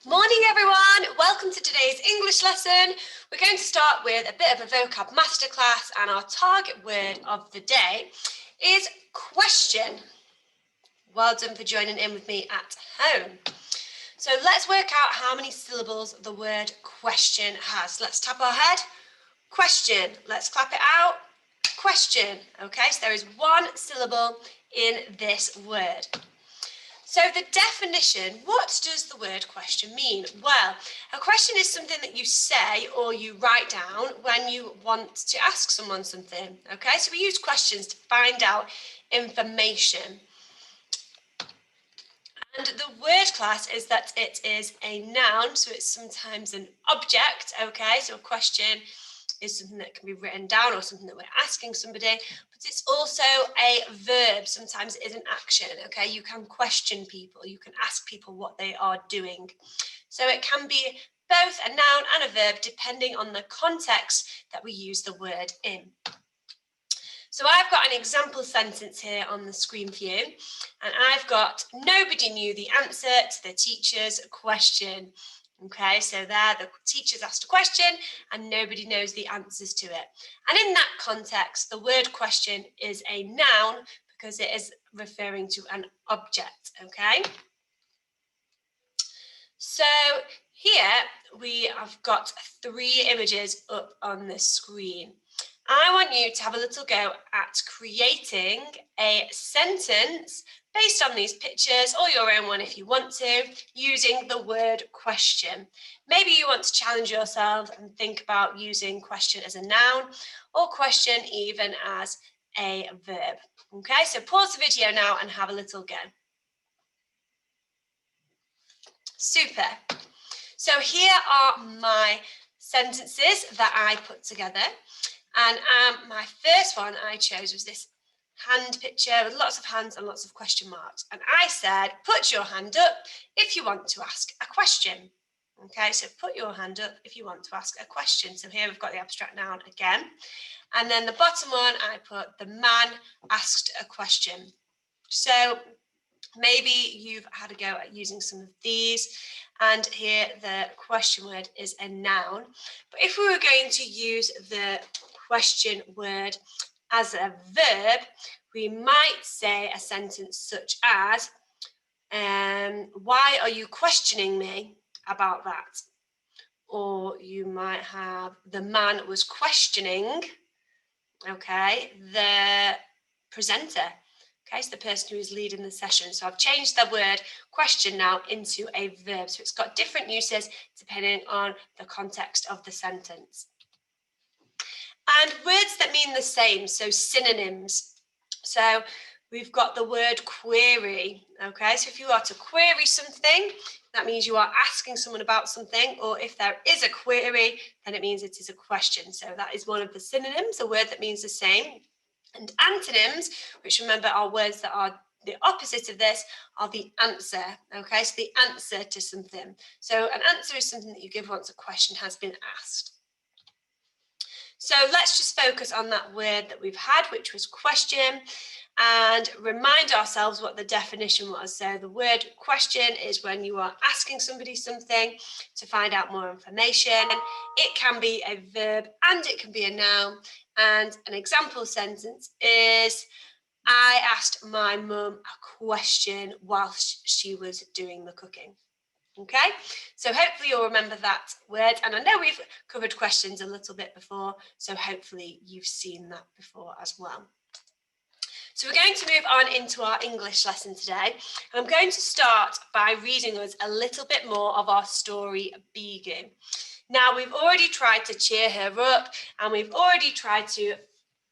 Morning everyone, welcome to today's English lesson. We're going to start with a bit of a vocab masterclass, and our target word of the day is question. Well done for joining in with me at home. So let's work out how many syllables the word question has. Let's tap our head. Question. Let's clap it out. Question. Okay, so there is one syllable in this word. So the definition, what does the word question mean? Well, a question is something that you say or you write down when you want to ask someone something. Okay, so we use questions to find out information. And the word class is that it is a noun, so it's sometimes an object. Okay, so a question is something that can be written down or something that we're asking somebody, but it's also a verb. Sometimes it is an action. Okay, you can question people, you can ask people what they are doing. So it can be both a noun and a verb depending on the context that we use the word in. So I've got an example sentence here on the screen for you, and I've got nobody knew the answer to the teacher's question. Okay, so there the teacher's asked a question and nobody knows the answers to it. And in that context, the word question is a noun because it is referring to an object, okay? So here we have got 3 images up on the screen. I want you to have a little go at creating a sentence based on these pictures, or your own one if you want to, using the word question. Maybe you want to challenge yourself and think about using question as a noun or question even as a verb. Okay, so pause the video now and have a little go. Super. So here are my sentences that I put together. And my first one I chose was this hand picture with lots of hands and lots of question marks. And I said, put your hand up if you want to ask a question. Okay, so put your hand up if you want to ask a question. So here we've got the abstract noun again. And then the bottom one, I put the man asked a question. So maybe you've had a go at using some of these, and here the question word is a noun. But if we were going to use the question word as a verb, we might say a sentence such as, why are you questioning me about that? Or you might have, the man was questioning, okay, the presenter. Okay, so the person who is leading the session. So I've changed the word question now into a verb. So it's got different uses depending on the context of the sentence. And words that mean the same, so synonyms. So we've got the word query. Okay, so if you are to query something, that means you are asking someone about something, or if there is a query, then it means it is a question. So that is one of the synonyms, a word that means the same. And antonyms, which remember are words that are the opposite of this, are the answer. Okay, so the answer to something. So an answer is something that you give once a question has been asked. So let's just focus on that word that we've had, which was question, and remind ourselves what the definition was. So the word question is when you are asking somebody something to find out more information. It can be a verb and it can be a noun. And an example sentence is, I asked my mum a question whilst she was doing the cooking. Okay, so hopefully you'll remember that word. And I know we've covered questions a little bit before, so hopefully you've seen that before as well. So we're going to move on into our English lesson today. I'm going to start by reading us a little bit more of our story, Bigu. Now, we've already tried to cheer her up, and we've already tried to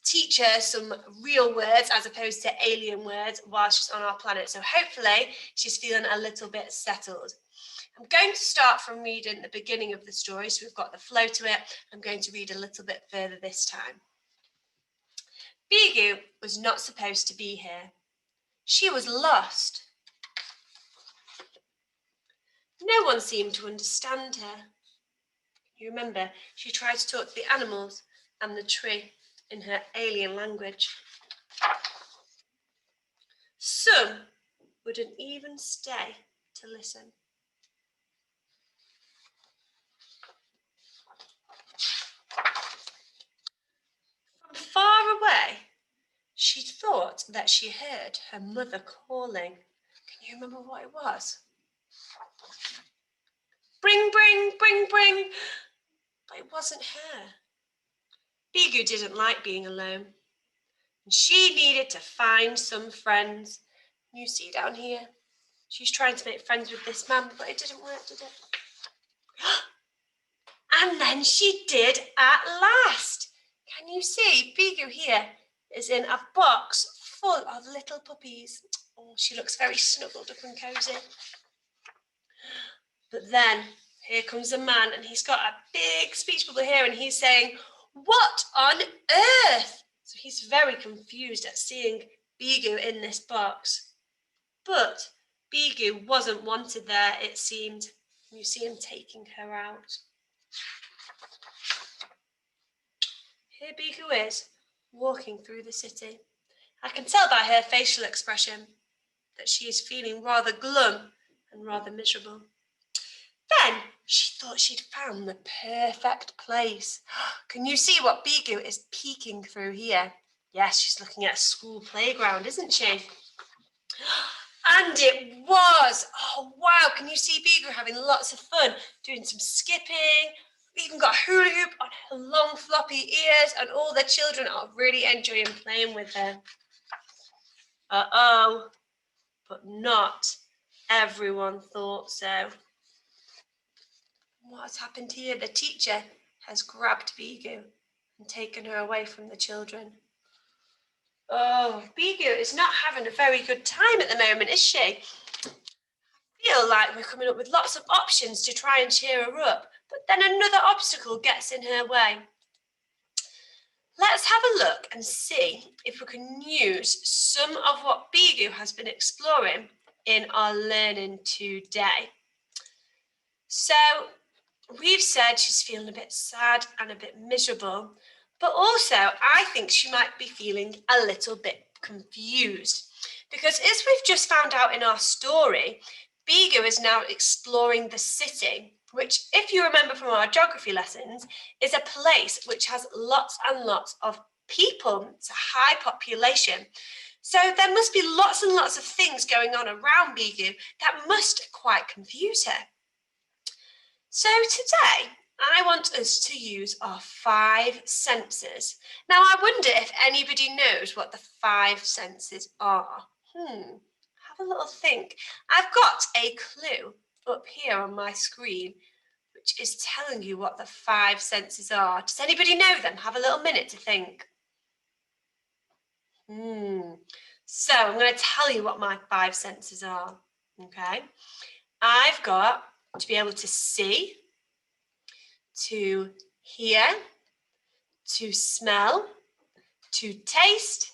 teach her some real words as opposed to alien words while she's on our planet. So hopefully she's feeling a little bit settled. I'm going to start from reading the beginning of the story, so we've got the flow to it. I'm going to read a little bit further this time. Bigu was not supposed to be here. She was lost. No one seemed to understand her. You remember, she tried to talk to the animals and the tree in her alien language. Some wouldn't even stay to listen. way, she thought that she heard her mother calling. Can you remember what it was? Bring, bring, bring, bring. But it wasn't her. Bigu didn't like being alone. And she needed to find some friends. You see down here, she's trying to make friends with this man, but it didn't work, did it? And then she did at last. Can you see? Bigu here is in a box full of little puppies. Oh, she looks very snuggled up and cosy. But then here comes a man, and he's got a big speech bubble here, and he's saying, "What on earth?" So he's very confused at seeing Bigu in this box. But Bigu wasn't wanted there, it seemed. You see him taking her out. Here Bigu is, walking through the city. I can tell by her facial expression that she is feeling rather glum and rather miserable. Then she thought she'd found the perfect place. Can you see what Bigu is peeking through here? Yes, she's looking at a school playground, isn't she? And it was. Oh, wow. Can you see Bigu having lots of fun, doing some skipping? We even got a hula hoop on her long floppy ears, and all the children are really enjoying playing with her. Uh-oh. But not everyone thought so. What has happened here? The teacher has grabbed Bigu and taken her away from the children. Oh, Bigu is not having a very good time at the moment, is she? I feel like we're coming up with lots of options to try and cheer her up, but then another obstacle gets in her way. Let's have a look and see if we can use some of what Bigu has been exploring in our learning today. So we've said she's feeling a bit sad and a bit miserable, but also I think she might be feeling a little bit confused, because as we've just found out in our story, Bigu is now exploring the city, which, if you remember from our geography lessons, is a place which has lots and lots of people. It's a high population. So there must be lots and lots of things going on around Bigu that must quite confuse her. So today, I want us to use our 5 senses. Now, I wonder if anybody knows what the 5 senses are. Have a little think. I've got a clue up here on my screen, which is telling you what the 5 senses are. Does anybody know them? Have a little minute to think. So I'm going to tell you what my 5 senses are. Okay. I've got to be able to see, to hear, to smell, to taste,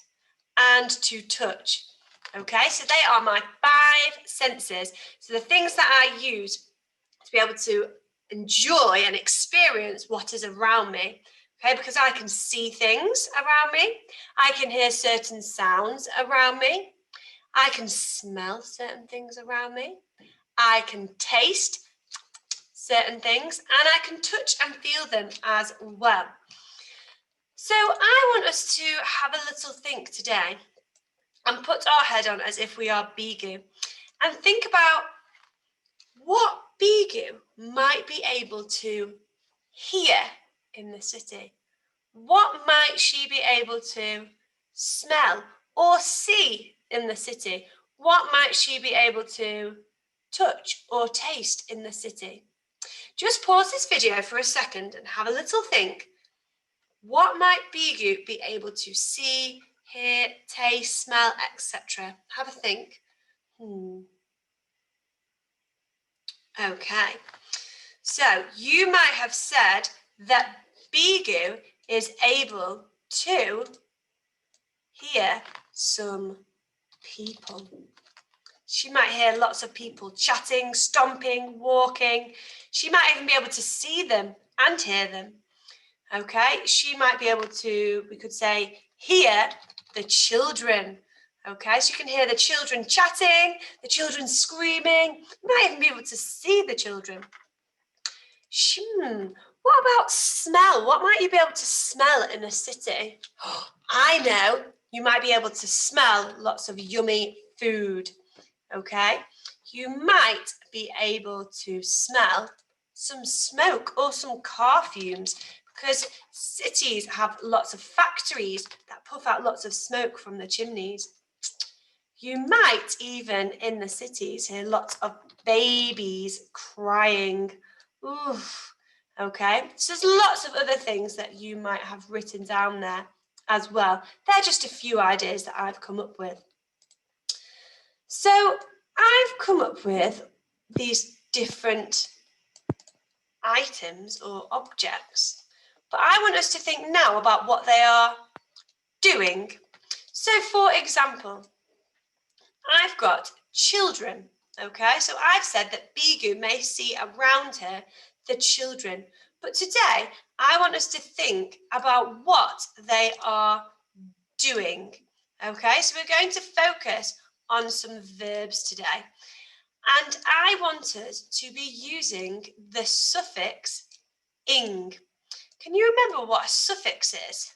and to touch. Okay, so they are my 5 senses. So the things that I use to be able to enjoy and experience what is around me. Okay, because I can see things around me. I can hear certain sounds around me. I can smell certain things around me. I can taste certain things, and I can touch and feel them as well. So I want us to have a little think today and put our head on as if we are Bigu and think about what Bigu might be able to hear in the city. What might she be able to smell or see in the city? What might she be able to touch or taste in the city? Just pause this video for a second and have a little think. What might Bigu be able to see, hear, taste, smell, etc.? Have a think. Okay. So you might have said that Bigu is able to hear some people. She might hear lots of people chatting, stomping, walking. She might even be able to see them and hear them. Okay, she might be able to, we could say, hear the children. Okay, so you can hear the children chatting, the children screaming. You might even be able to see the children. What about smell? What might you be able to smell in a city? I know, you might be able to smell lots of yummy food, okay? You might be able to smell some smoke or some car fumes because cities have lots of factories that puff out lots of smoke from the chimneys. You might even in the cities hear lots of babies crying. Oof. Okay, so there's lots of other things that you might have written down there as well. They're just a few ideas that I've come up with. So I've come up with these different items or objects, but I want us to think now about what they are doing. So for example, I've got children, okay? So I've said that Bigu may see around her the children, but today I want us to think about what they are doing, okay? So we're going to focus on some verbs today. And I want us to be using the suffix ing. Can you remember what a suffix is?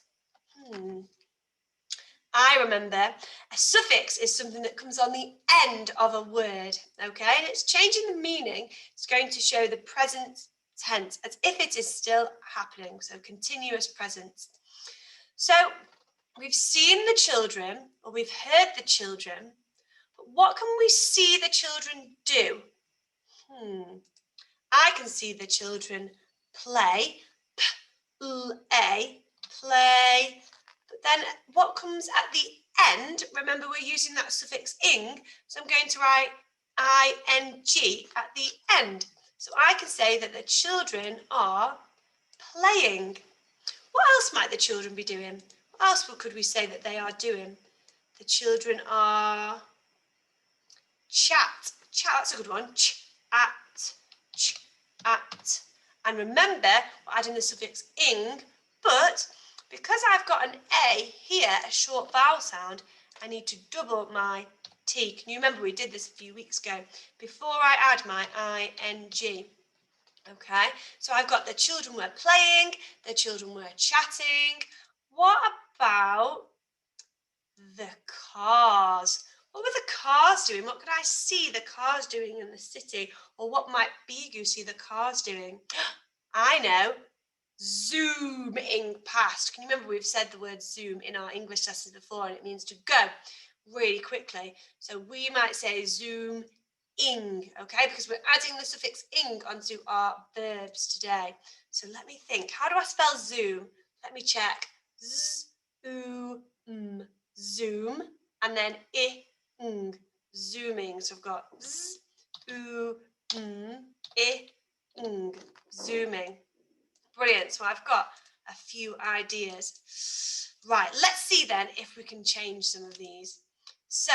I remember a suffix is something that comes on the end of a word, okay? And it's changing the meaning. It's going to show the present tense as if it is still happening, so continuous present. So we've seen the children, or we've heard the children, but what can we see the children do? I can see the children play, play, play. But then what comes at the end? Remember, we're using that suffix ing, so I'm going to write ing at the end. So I can say that the children are playing. What else might the children be doing? What else could we say that they are doing? The children are chat. Chat, that's a good one. At. And remember, we're adding the suffix ing, but because I've got an A here, a short vowel sound, I need to double my T. Can you remember we did this a few weeks ago? Before I add my ing. Okay, so I've got the children were playing, the children were chatting. What about the cars? What were the cars doing? What could I see the cars doing in the city? Or what might Bigu see the cars doing? I know, zooming past. Can you remember we've said the word zoom in our English lessons before, and it means to go really quickly. So we might say zoom ing, okay, because we're adding the suffix ing onto our verbs today. So let me think. How do I spell zoom? Let me check. Zoom, and then ing, zooming. So I've got ing, zooming. Brilliant. So I've got a few ideas. Right, let's see then if we can change some of these. So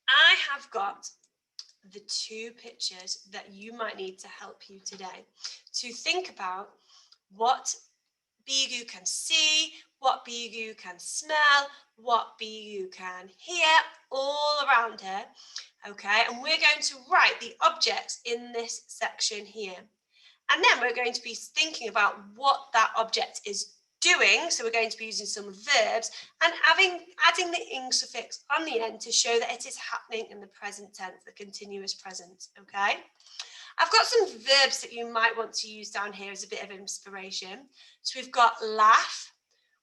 I have got the two pictures that you might need to help you today to think about what Bigu can see, what Bigu can smell, what Bigu can hear all around her. Okay, and we're going to write the objects in this section here. And then we're going to be thinking about what that object is doing. So we're going to be using some verbs and adding the ing suffix on the end to show that it is happening in the present tense, the continuous present, okay? I've got some verbs that you might want to use down here as a bit of inspiration. So we've got laugh,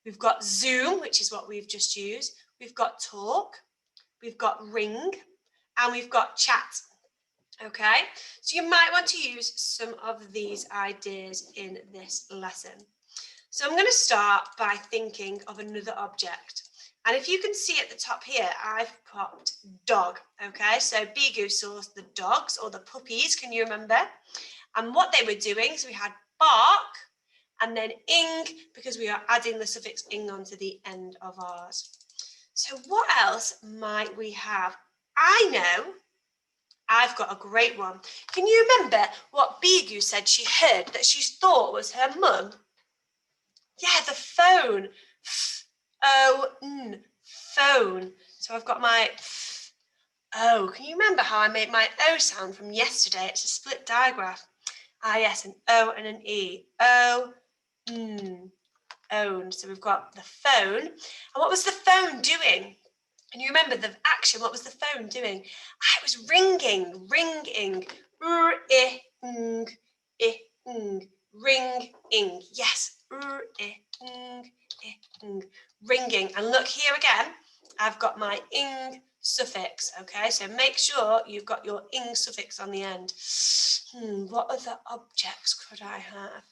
we've got zoom, which is what we've just used, we've got talk, we've got ring, and we've got chat. Okay, so you might want to use some of these ideas in this lesson. So I'm going to start by thinking of another object. And if you can see at the top here, I've popped dog. Okay, so Bigu saw the dogs or the puppies, can you remember? And what they were doing, so we had bark and then ing, because we are adding the suffix ing onto the end of ours. So what else might we have? I know I've got a great one. Can you remember what Bigu said she heard that she thought was her mum? Yeah, the phone. F-O-N, phone. So I've got my O. Can you remember how I made my O sound from yesterday? It's a split digraph. Ah, yes, an O and an E. O, own. So we've got the phone. And what was the phone doing? And you remember the action, what was the phone doing? Ah, it was ringing, ringing. Ring, ring. Yes, ringing. And look here again, I've got my ing suffix, okay? So make sure you've got your ing suffix on the end. What other objects could I have?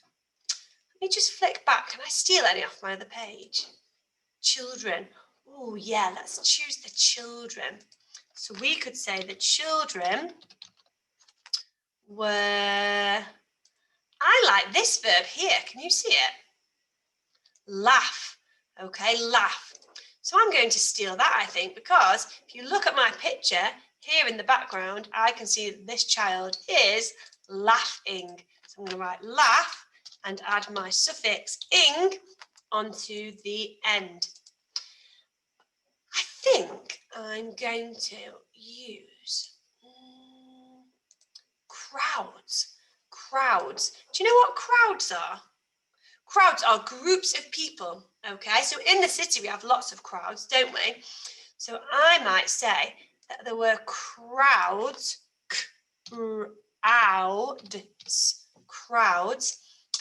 Let me just flick back. Can I steal any off my other page? Children. Oh, yeah, let's choose the children. So we could say the children were, I like this verb here. Can you see it? Laugh. Okay, laugh. So I'm going to steal that, I think, because if you look at my picture here in the background, I can see that this child is laughing. So I'm going to write laugh and add my suffix ing onto the end. I think I'm going to use crowds. Crowds. Do you know what crowds are? Crowds are groups of people, okay? So in the city, we have lots of crowds, don't we? So I might say that there were crowds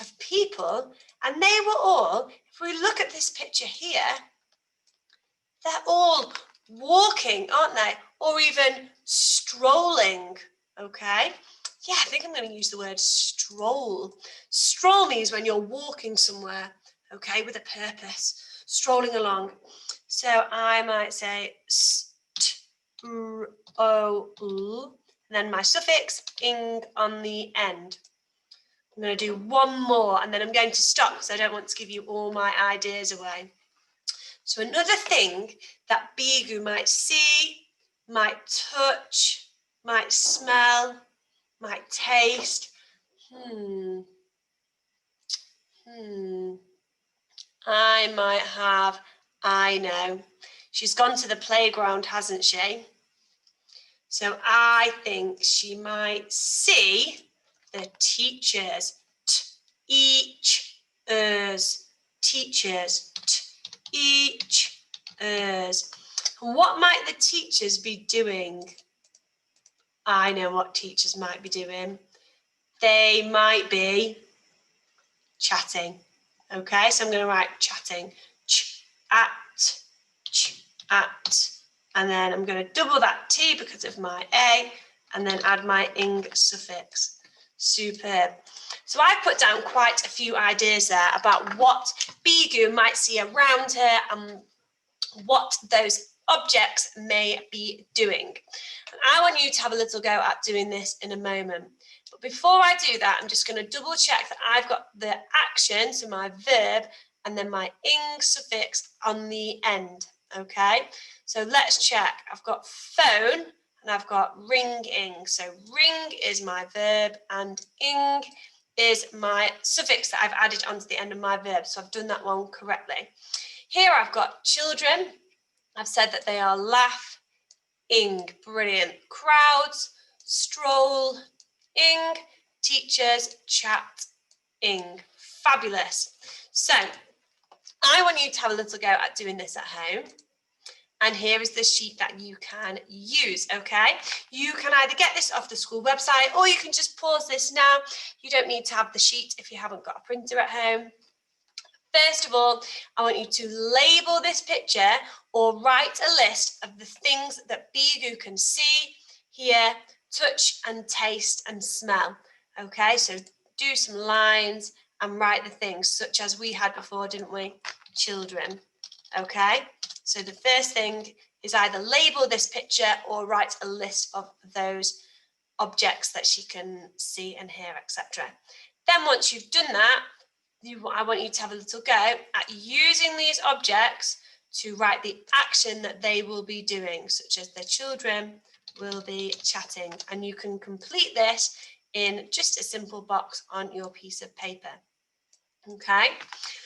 of people, and they were all, if we look at this picture here, they're all walking, aren't they? Or even strolling, okay? Yeah, I think I'm going to use the word stroll. Stroll means when you're walking somewhere, okay, with a purpose, strolling along. So I might say and then my suffix ing on the end. I'm going to do one more and then I'm going to stop because I don't want to give you all my ideas away. So another thing that Bigu might see, might touch, might smell, might taste. I might have, I know. She's gone to the playground, hasn't she? So I think she might see the teachers. Each, teachers. Each, what might the teachers be doing? I know what teachers might be doing. They might be chatting. Okay, so I'm going to write chatting. At, and then I'm going to double that T because of my A, and then add my ing suffix. Superb. So I've put down quite a few ideas there about what Bigu might see around her and what those objects may be doing. And I want you to have a little go at doing this in a moment. But before I do that, I'm just going to double check that I've got the action, so my verb, and then my ing suffix on the end, okay? So let's check. I've got phone and I've got ringing. So ring is my verb and ing is my suffix that I've added onto the end of my verb. So I've done that one correctly. Here I've got children. I've said that they are laughing. Brilliant. Crowds, stroll, ing, teachers, chat-ing. Fabulous. So I want you to have a little go at doing this at home. And here is the sheet that you can use, okay? You can either get this off the school website or you can just pause this now. You don't need to have the sheet if you haven't got a printer at home. First of all, I want you to label this picture or write a list of the things that Bigu can see, hear, touch and taste and smell. Okay, so do some lines and write the things such as we had before, didn't we? Children. Okay, so the first thing is either label this picture or write a list of those objects that she can see and hear, etc. Then once you've done that, I want you to have a little go at using these objects to write the action that they will be doing, such as the children will be chatting. And you can complete this in just a simple box on your piece of paper. Okay,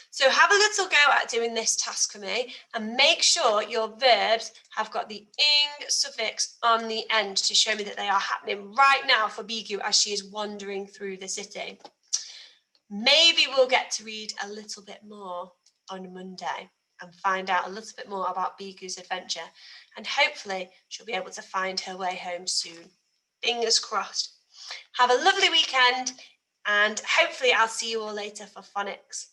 So have a little go at doing this task for me and make sure your verbs have got the ing suffix on the end to show me that they are happening right now for Bigu as she is wandering through the city. Maybe we'll get to read a little bit more on Monday and find out a little bit more about Bigu's adventure, and hopefully she'll be able to find her way home soon. Fingers crossed. Have a lovely weekend, and hopefully I'll see you all later for phonics.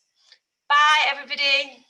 Bye, everybody.